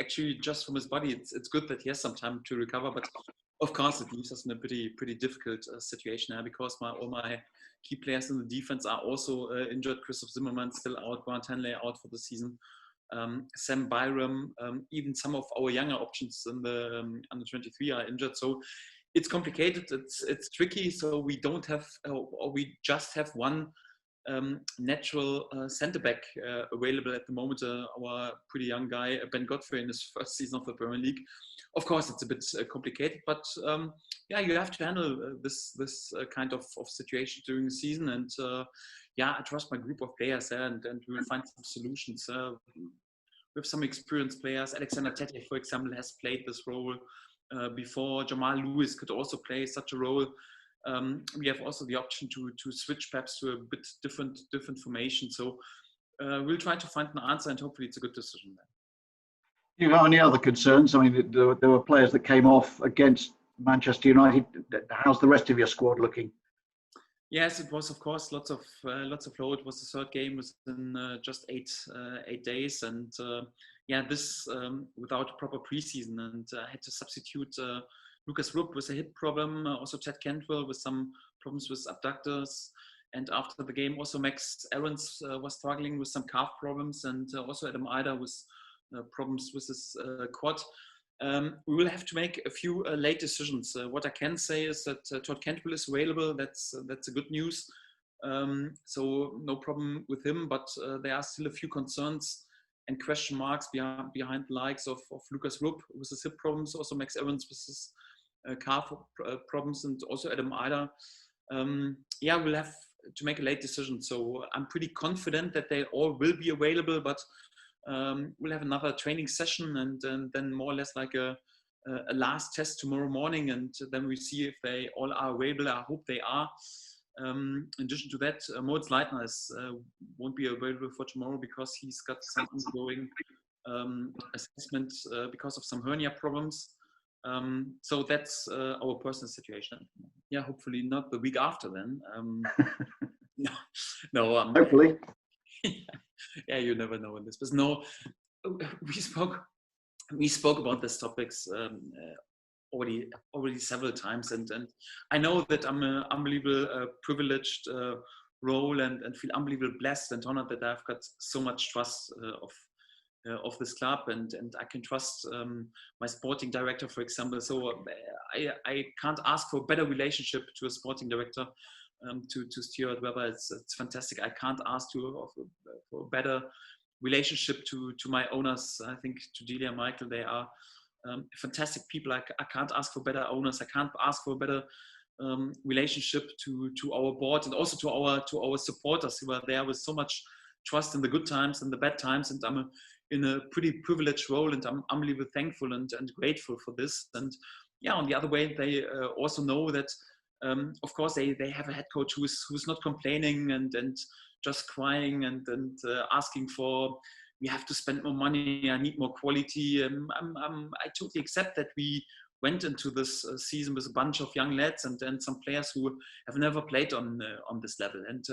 actually just from his body. It's good that he has some time to recover, but of course it leaves us in a pretty difficult situation now, because all my key players in the defense are also injured. Christoph Zimmermann still out, Grant Hanley out for the season. Sam Byram, even some of our younger options in the under 23 are injured. So it's complicated. It's tricky. So we don't have, or we just have one natural centre back available at the moment. Our pretty young guy Ben Godfrey in his first season of the Premier League. Of course, it's a bit complicated, but yeah, you have to handle this kind of situation during the season. And yeah, I trust my group of players there, and we will find some solutions. We have some experienced players. Alexander Tete, for example, has played this role before. Jamal Lewis could also play such a role. We have also the option to switch perhaps to a bit different formation. So we'll try to find an answer, and hopefully it's a good decision then. Do you have any other concerns? I mean, there were players that came off against Manchester United. How's the rest of your squad looking? Yes, it was of course lots of flow. It was the third game within just 8 days, and yeah, this without proper preseason, and I had to substitute Lucas Rupp with a hip problem, also Ted Cantwell with some problems with abductors, and after the game also Max Aarons was struggling with some calf problems, and also Adam Ider with problems with his quad. We will have to make a few late decisions. What I can say is that Todd Cantwell is available. That's a good news. So no problem with him, but there are still a few concerns and question marks behind the likes of Lucas Rupp with his hip problems, also Max Aarons with his calf problems, and also Adam Ider. Yeah, we'll have to make a late decision. So I'm pretty confident that they all will be available, but we'll have another training session, and then more or less like a last test tomorrow morning, and then we see if they all are available. I hope they are. In addition to that, Moritz Leitner won't be available for tomorrow because he's got some ongoing assessment because of some hernia problems. So that's our personal situation. Yeah, hopefully not the week after then. No. Hopefully. Yeah, you never know in this. But no, we spoke about these topics already several times, and I know that I'm an unbelievable privileged role, and feel unbelievable blessed and honored that I've got so much trust of this club, and I can trust my sporting director, for example. So I can't ask for a better relationship to a sporting director. To Stuart Webber, it's fantastic. I can't ask for a better relationship to my owners. I think to Delia and Michael, they are fantastic people. I can't ask for better owners. I can't ask for a better relationship to our board, and also to our supporters who are there with so much trust in the good times and the bad times. And I'm in a pretty privileged role, and I'm unbelievably thankful and grateful for this. And yeah, on the other way, they also know that of course they have a head coach who's not complaining and just crying and asking for, we have to spend more money, I need more quality. I totally accept that we went into this season with a bunch of young lads and some players who have never played on this level. And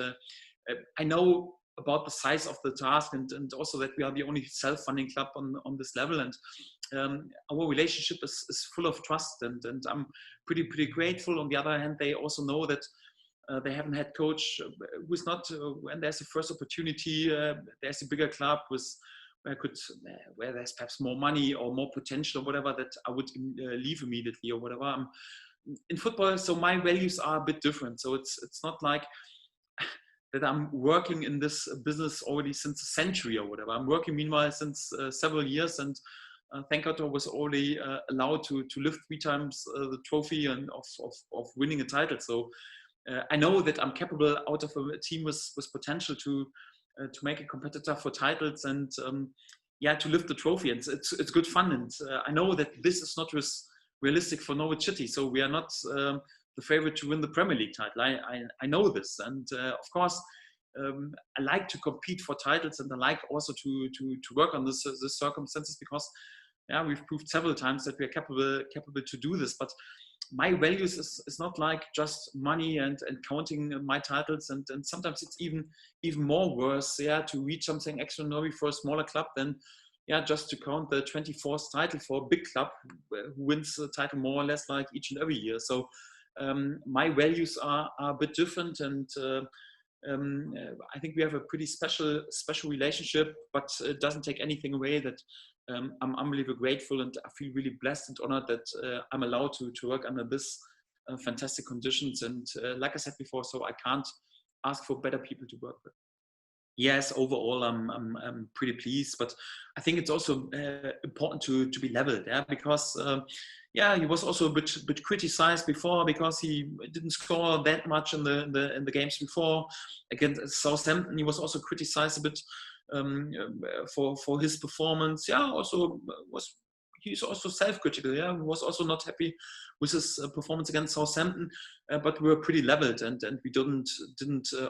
I know about the size of the task, and also that we are the only self-funding club on this level, and our relationship is full of trust, and I'm pretty grateful. On the other hand, they also know that they haven't had coach who's not when there's a first opportunity, there's a bigger club where there's perhaps more money or more potential or whatever, that I would leave immediately or whatever. In football, so my values are a bit different. So it's not like that I'm working in this business already since a century or whatever. I'm working meanwhile since several years, and thank God I was already allowed to lift 3 times the trophy and of winning a title. So I know that I'm capable out of a team with potential to make a competitor for titles, and yeah, to lift the trophy. And it's good fun, and I know that this is not realistic for Norwich City. So we are not the favorite to win the Premier League title. I know this, and of course I like to compete for titles, and I like also to work on this circumstances, because yeah, we've proved several times that we are capable to do this. But my values is not like just money and counting my titles, and sometimes it's even more worse, yeah, to reach something extraordinary for a smaller club than yeah, just to count the 24th title for a big club who wins the title more or less like each and every year. So my values are a bit different, and I think we have a pretty special relationship, but it doesn't take anything away that I'm unbelievably grateful, and I feel really blessed and honored that I'm allowed to work under this fantastic conditions. And like I said before, so I can't ask for better people to work with. Yes, overall, I'm pretty pleased, but I think it's also important to be leveled, yeah, because yeah, he was also a bit criticized before because he didn't score that much in the games before. Against Southampton, he was also criticized a bit for his performance. Yeah, also he's also self-critical. Yeah, he was also not happy with his performance against Southampton, but we were pretty leveled, and we didn't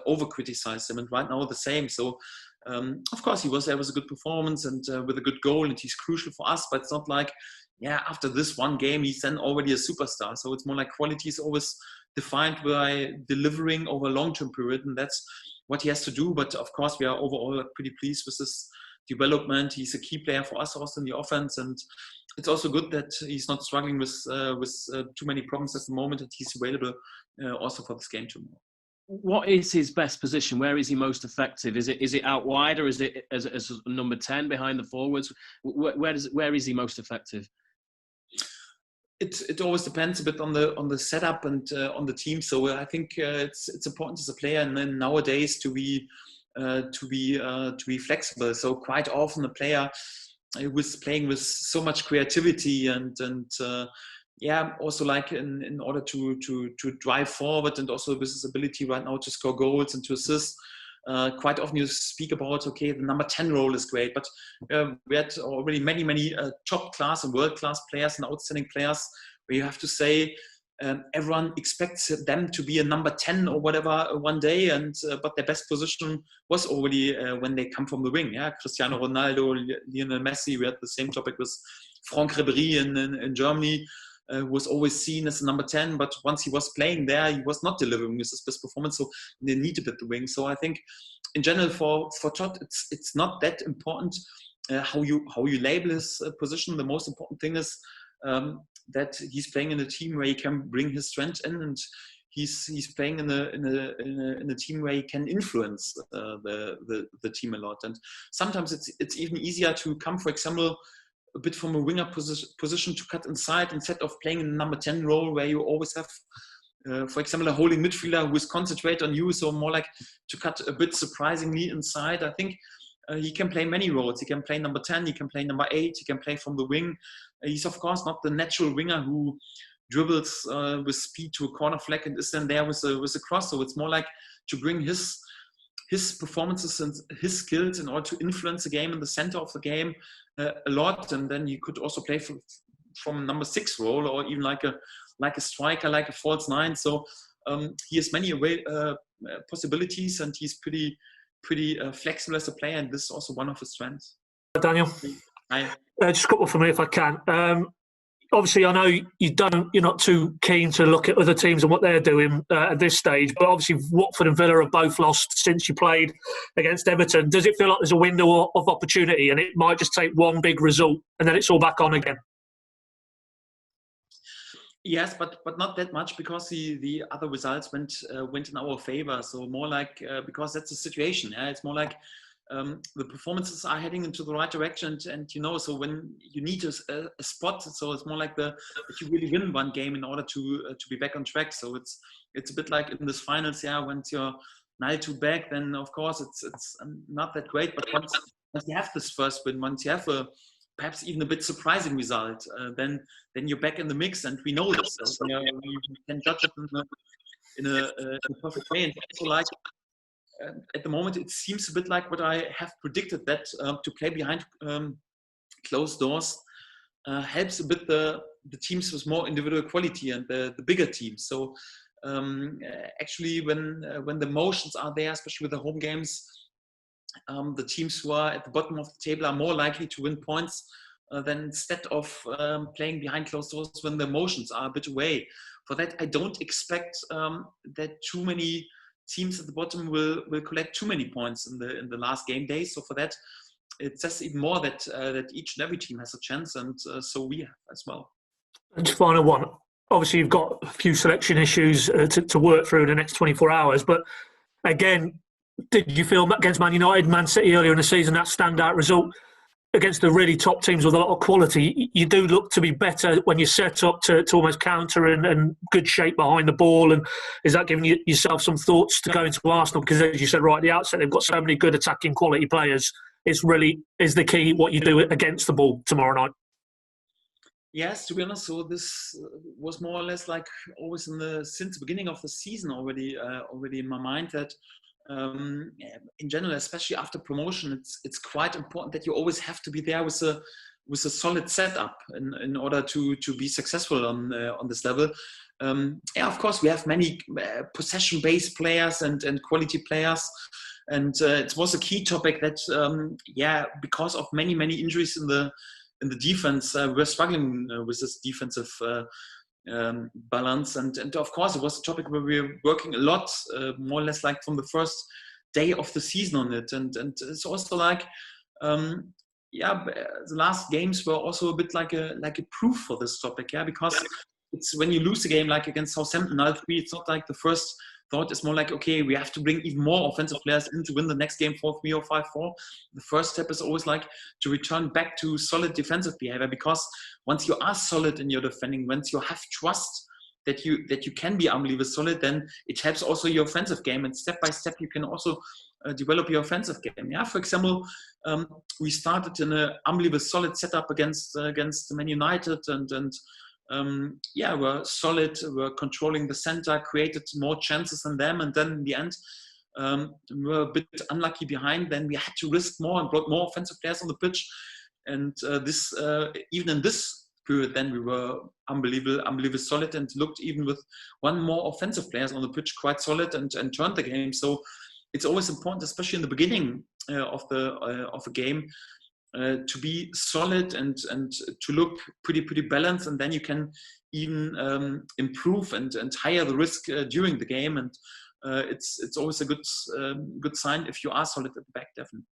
over criticize him. And right now the same. So of course there was a good performance and with a good goal, and he's crucial for us. But it's not like, yeah, after this one game he's then already a superstar. So it's more like quality is always defined by delivering over a long-term period, and that's what he has to do. But of course we are overall pretty pleased with his development. He's a key player for us also in the offense, and it's also good that he's not struggling with too many problems at the moment, and he's available also for this game tomorrow. What is his best position? Where is he most effective? Is it out wide, or is it as number 10 behind the forwards? Where is he most effective? It always depends a bit on the setup and on the team. So I think it's important as a player, and then nowadays to be flexible. So quite often a player was playing with so much creativity and yeah, also like in order to drive forward, and also with his ability right now to score goals and to assist. Quite often you speak about, okay, the number 10 role is great, but we had already many top class and world class players and outstanding players where you have to say everyone expects them to be a number 10 or whatever one day, and but their best position was already when they come from the wing. Yeah, Cristiano Ronaldo, Lionel Messi. We had the same topic with Franck Ribéry in Germany. Was always seen as a number 10, but once he was playing there, he was not delivering with his best performance, so they needed the wing. So I think, in general, for Todd, it's not that important how you label his position. The most important thing is that he's playing in a team where he can bring his strength in, and he's playing in a team where he can influence the team a lot. And sometimes it's even easier to come, for example, a bit from a winger position to cut inside instead of playing in the number 10 role where you always have, for example, a holding midfielder who is concentrate on you. So more like to cut a bit surprisingly inside. I think he can play many roles. He can play number 10, he can play number 8, he can play from the wing. He's of course not the natural winger who dribbles with speed to a corner flag and is then there with a cross. So it's more like to bring his performances and his skills in order to influence the game in the center of the game a lot. And then you could also play from number 6 role, or even like a striker, like a false 9. So he has many possibilities, and he's pretty flexible as a player, and this is also one of his strengths. Daniel, Hi. Just a couple for me if I can. Obviously, I know you're not too keen to look at other teams and what they're doing at this stage, but obviously Watford and Villa have both lost since you played against Everton. Does it feel like there's a window of opportunity and it might just take one big result and then it's all back on again? Yes, but not that much, because the other results went in our favor. So more like because that's the situation. Yeah, it's more like the performances are heading into the right direction, and so when you need a spot, so it's more like that you really win one game in order to be back on track. So it's a bit like in this finals, yeah. Once you're 9-2 back, then of course it's not that great. But once you have this first win, once you have perhaps even a bit surprising result, then you're back in the mix, and we know this. So, we can judge it in a perfect way. And also, like at the moment, it seems a bit like what I have predicted, that to play behind closed doors helps a bit the teams with more individual quality and the bigger teams. So actually, when the motions are there, especially with the home games, the teams who are at the bottom of the table are more likely to win points than instead of playing behind closed doors when the emotions are a bit away. For that, I don't expect that too many teams at the bottom will collect too many points in the last game days. So for that, it says even more that that each and every team has a chance, and so we have as well. And just final one. Obviously, you've got a few selection issues to work through in the next 24 hours. But again, did you feel against Man United, Man City earlier in the season, that standout result against the really top teams with a lot of quality? You do look to be better when you're set up to almost counter and good shape behind the ball. And is that giving yourself some thoughts to go into Arsenal? Because as you said right at the outset, they've got so many good attacking quality players. It's really is the key what you do against the ball tomorrow night. Yes, to be honest, so this was more or less like always since the beginning of the season already in my mind that in general, especially after promotion, it's quite important that you always have to be there with a solid setup in order to be successful on this level. Of course, we have many possession-based players and quality players. And it was a key topic that, because of many injuries in the defense, we're struggling with this defensive balance. And of course, it was a topic where we're working a lot, more or less like from the first day of the season on it. And it's also like, the last games were also a bit like a proof for this topic, because it's when you lose a game like against Southampton 0-3, it's not like the first thought is more like, okay, we have to bring even more offensive players in to win the next game 4-3 or 5-4. The first step is always like to return back to solid defensive behavior, because once you are solid in your defending, once you have trust that you can be unbelievably solid, then it helps also your offensive game, and step by step you can also develop your offensive game. For example, we started in an unbelievable solid setup against Man United, and we're solid, we're controlling the center, created more chances than them, and then in the end, we were a bit unlucky behind. Then we had to risk more and brought more offensive players on the pitch. And this even in this period, then we were unbelievable solid, and looked even with one more offensive players on the pitch quite solid, and turned the game. So it's always important, especially in the beginning of a game, to be solid and to look pretty balanced, and then you can even improve and higher the risk during the game. And it's always a good sign if you are solid at the back, definitely.